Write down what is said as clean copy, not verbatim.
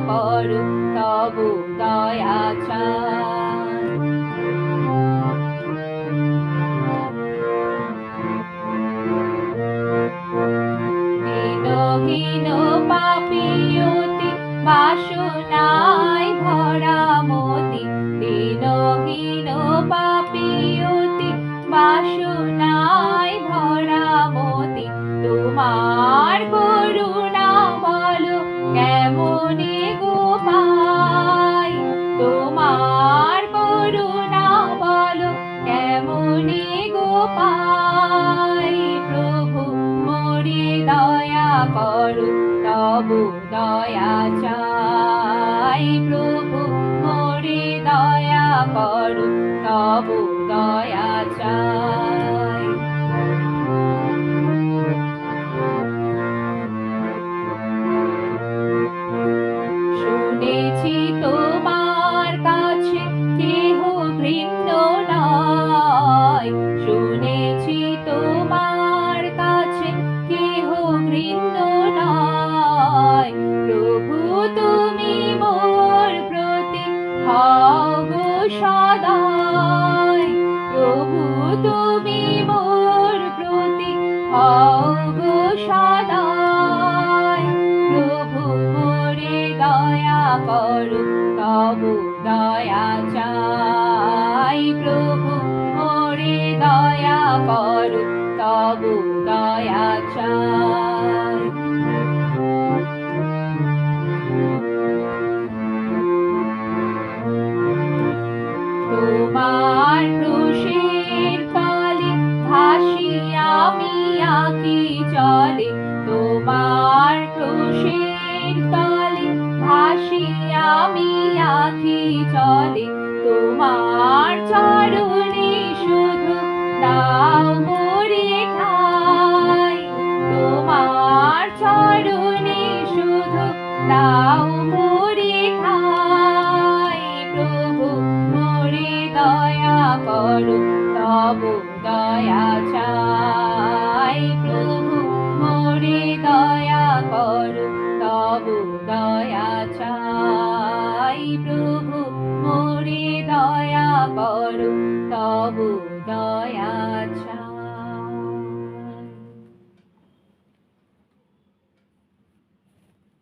করো তবু দয়া চাই। দীনহীন পাপী অতি বাসনায় ভরা মতি, দীনহীন পাপী অতি বাসনায় ভরা মতি, তোমার করুণা বলো কেমনে গো পাই, তোমার করুণা বলো কেমনে গো পাই। প্রভু মোরে দয়া করো তবু দয়া চাই, প্রভু মোরে দয়া করো তবু দয়া চাই। শুনেছি তোমার কাছে কেহ ঘৃণ্য নয়, শুনেছি তোমার কাছে কেহ ঘৃণ্য নয়। প্রভু তুমি মোর প্রতি হও গো সদয়, প্রভু তুমি মোর প্রতি হও গো সদয়। প্রভু মোরে দয়া করো তবু দয়া চাই, প্রভু মোরে দয়া করো তবু দয়া চাই। তোমার ক্রুশের তলে ভাসি আমি আঁকি জলে, তোমার ক্রুশের তলে ভাসি আমি আঁকি জলে। তোমার চরণে শুধু দাও মোরে ঠাই, তোমার চরণে শুধু দাও মোরে ঠাই। প্রভু মোরে দয়া করো তবু দয়া চাই, প্রভু মোরে দয়া করো তবু দয়া চাই, প্রভু মোরে দয়া করো তবু দয়া